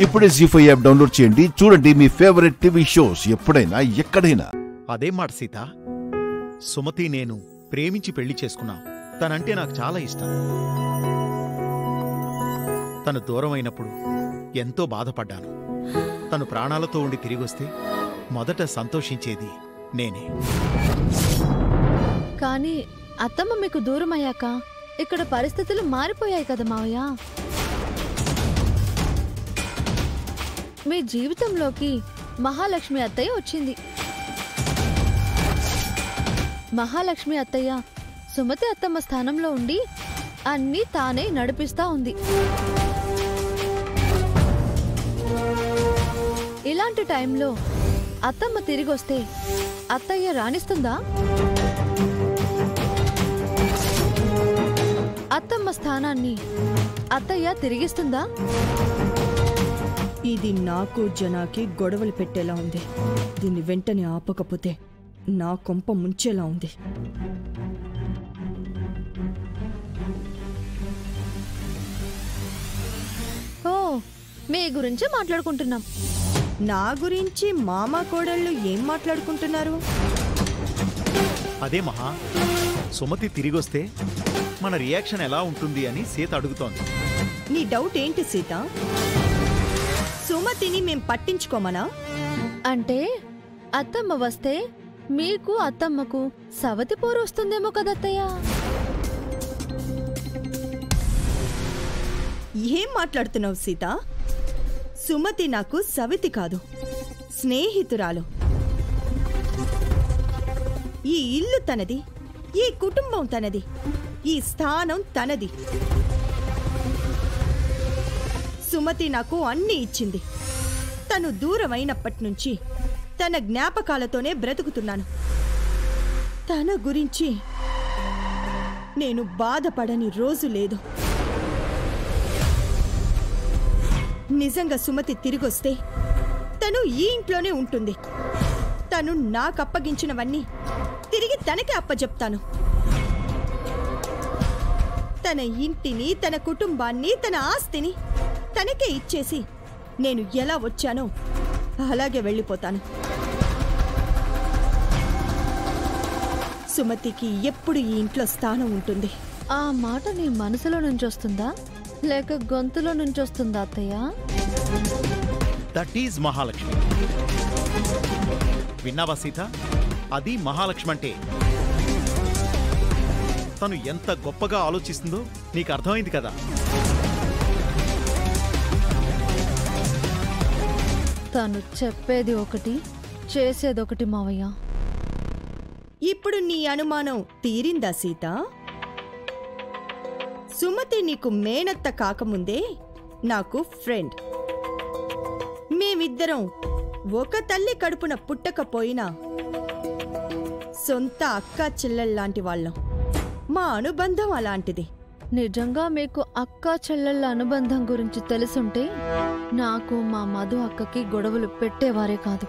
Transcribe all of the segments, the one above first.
ఇప్పుడే జీ5 app download చేయండి. చూడండి మీ ఫేవరెట్ టీవీ షోస్ ఎప్పుడైనా ఎక్కడైనా. అదే మాట సీత, సుమతి నేను ప్రేమించి పెళ్లి చేసుకున్నాం. తనంటే నాకు చాలా ఇష్టం. తను దూరం అయినప్పుడు ఎంతో బాధపడ్డాను. తను ప్రాణాలతో ఉండి తిరిగొస్తే మొదట సంతోషించేది నేనే. కానీ అత్తమ్మ మీకు దూరమయ్యాక ఇక్కడ పరిస్థితులు మారిపోయాయి కదా మావయ్య. మీ జీవితంలోకి మహాలక్ష్మి అత్తయ్య వచ్చింది. మహాలక్ష్మి అత్తయ్య సుమతి అత్తమ్మ స్థానంలో ఉండి అన్నీ తానే నడిపిస్తా ఉంది. ఇలాంటి టైంలో అత్తమ్మ తిరిగొస్తే అత్తయ్య రాణిస్తుందా? అత్తమ్మ స్థానాన్ని అత్తయ్య తిరిగిస్తుందా? ఇది నాకు జనాకి గొడవలు పెట్టేలా ఉంది. దీన్ని వెంటనే ఆపకపోతే నా కొంప ముంచేలా ఉంది. ఓ, మీ గురించి మాట్లాడుకుంటున్నాం. నా గురించి మామ కోడళ్ళు ఏం మాట్లాడుకుంటున్నారు? అదే మహా, సుమతి తిరిగొస్తే మన రియాక్షన్ ఎలా ఉంటుంది అని సీత అడుగుతోంది. నీ డౌట్ ఏంటి సీత? సుమతిని మేం పట్టించుకోమనా? అంటే అత్తమ్మ వస్తే మీకు అత్తమ్మకు సవతి పోరు వస్తుందేమో కదత్తయ్య. ఏం మాట్లాడుతున్నావు సీత? సుమతి నాకు సవితి కాదు, స్నేహితురాలు. ఈ ఇల్లు తనది, ఈ కుటుంబం తనది, ఈ స్థానం తనది. సుమతి నాకు అన్నీ ఇచ్చింది. తను దూరమైనప్పటి నుంచి తన జ్ఞాపకాలతోనే బ్రతుకుతున్నాను. తన గురించి నేను బాధపడని రోజు లేదు. నిజంగా సుమతి తిరిగొస్తే తను ఈ ఇంట్లోనే ఉంటుంది. తను నాకు అప్పగించినవన్నీ తిరిగి తనకే అప్పచెప్తాను. తన ఇంటిని, తన కుటుంబాన్ని, తన ఆస్తిని తనకే ఇచ్చేసి నేను ఎలా వచ్చానో అలాగే వెళ్ళిపోతాను. సుమతికి ఎప్పుడు ఈ ఇంట్లో స్థానం ఉంటుంది. ఆ మాట నీ మనసులో నుంచి వస్తుందా లేక గొంతులో నుంచి వస్తుందా అత్తయ్య? That is Mahalakshmi. విన్నావా సీత? అది మహాలక్ష్మి అంటే. తను ఎంత గొప్పగా ఆలోచిస్తుందో నీకు అర్థమైంది కదా. తను చెప్పేది ఒకటి, చేసేదొకటి మావయ్య. ఇప్పుడు నీ అనుమానం తీరిందా సీత? సుమతి నీకు మేనత్త కాకముందే నాకు ఫ్రెండ్. మేమిద్దరం ఒక తల్లి కడుపున పుట్టకపోయినా సొంత అక్క చెల్లెల్లాంటి వాళ్ళం. మా అనుబంధం అలాంటిది. నిజంగా మీకు అక్క చెల్లెళ్ళ అనుబంధం గురించి తెలుసుంటే నాకు మా మధు అక్కకి గొడవలు పెట్టేవారే కాదు.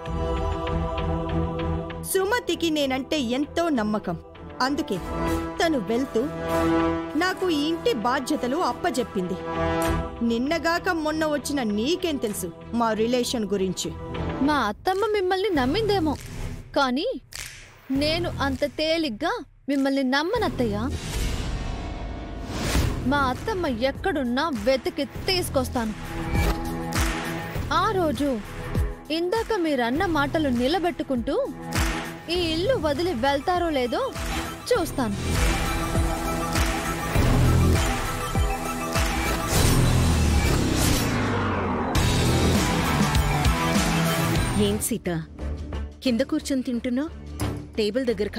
సుమతికి నేనంటే ఎంతో నమ్మకం. అందుకే తను వెళ్తూ నాకు ఈ ఇంటి బాధ్యతలు అప్పజెప్పింది. నిన్నగాక మొన్న వచ్చిన నీకేం తెలుసు మా రిలేషన్ గురించి? మా అత్తమ్మ మిమ్మల్ని నమ్మిందేమో, కానీ నేను అంత తేలిగ్గా మిమ్మల్ని నమ్మనత్తయ్యా. మా అత్తమ్మ ఎక్కడున్నా వెతికి తీసుకొస్తాను. ఆ రోజు ఇందాక మీరన్న మాటలు నిలబెట్టుకుంటూ ఈ ఇల్లు వదిలి వెళ్తారో లేదో చూస్తాను. ఏం సీత, కింద కూర్చొని తింటున్నావు? టేబుల్ దగ్గర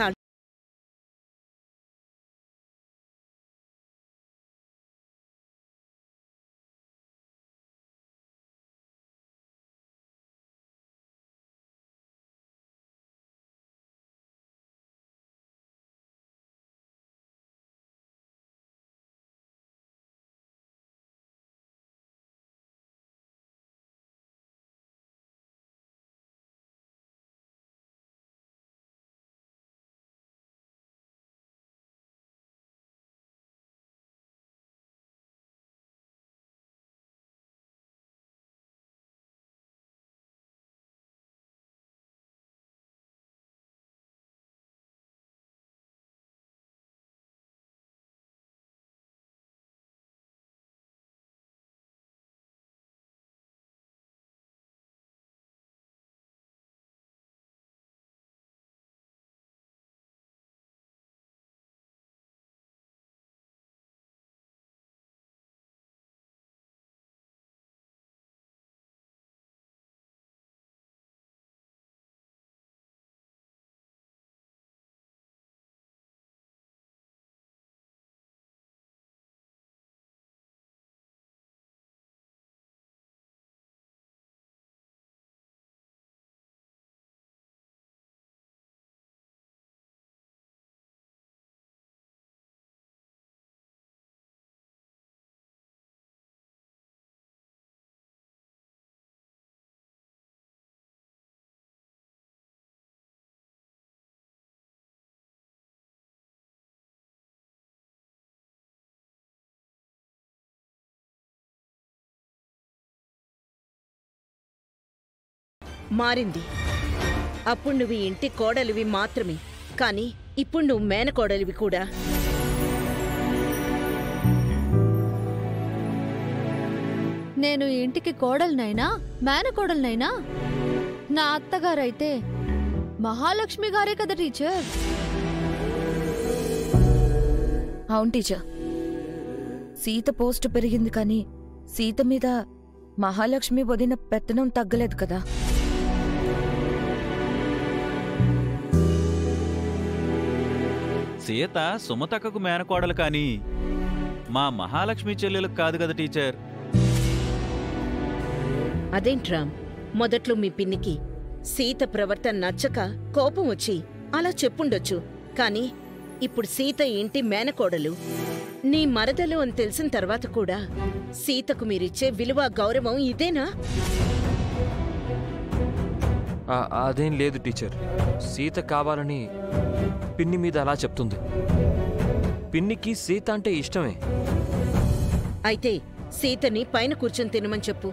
మారింది. అప్పుడు నువ్వు ఈ ఇంటి కోడలివి మాత్రమే, కానీ ఇప్పుడు నువ్వు మేనకోడలివి కూడా. నేను ఈ ఇంటికి కోడలినైనా మేనకోడలినైనా నా అత్తగారైతే మహాలక్ష్మి గారే కదా టీచర్. అవును టీచర్, సీత పోస్ట్ పెరిగింది కానీ సీత మీద మహాలక్ష్మి వదిన పెత్తనం తగ్గలేదు కదా. సీత సుమతక్కకు మేనకోడలు కానీ మా మహాలక్ష్మి చెల్లెలకు కాదు కదా టీచర్. అదేంట్రా, మొదట్లో మీ పిన్నికి సీత ప్రవర్తన నచ్చక కోపం వచ్చి అలా చెప్పుండొచ్చు, కానీ ఇప్పుడు సీత ఇంటి మేనకోడలు, నీ మరదలు అని తెలిసిన తర్వాత కూడా సీతకు మీరిచ్చే విలువ గౌరవం ఇదేనా? అదేం లేదు టీచర్, సీత కావాలని పిన్ని మీద అలా చెప్తుంది. పిన్నికి సీత అంటే ఇష్టమే. అయితే సీతని పైన కూర్చొని తినమని చెప్పు.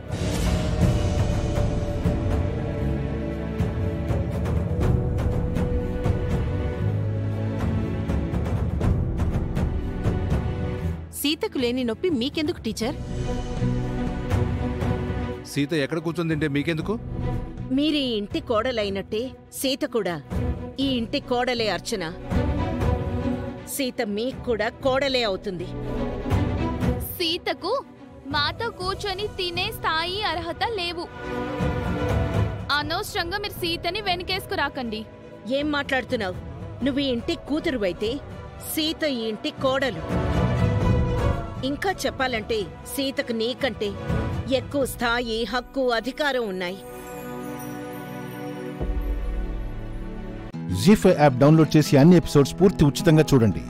సీతకు లేని నొప్పి మీకెందుకు టీచర్? సీత ఎక్కడ కూర్చొని తింటే మీకెందుకు? మీరీ ఇంటి కోడలైనట్టే సీత కూడా ఈ ఇంటి కోడలే అర్చన. సీత మీకు కూడా కోడలే అవుతుంది. సీతకు మాతో కూర్చొని తినే స్థాయి అర్హత లేవు. అనవసరంగా మీరు సీతని వెనకేసుకురాకండి. ఏం మాట్లాడుతున్నావు? నువ్వు ఈ ఇంటి కూతురువైతే సీత ఈ ఇంటి కోడలు. ఇంకా చెప్పాలంటే సీతకు నీకంటే ఎక్కువ స్థాయి, హక్కు, అధికారం ఉన్నాయి. జీ5 యాప్ డౌన్లోడ్ చేసి అన్ని ఎపిసోడ్స్ పూర్తి ఉచితంగా చూడండి.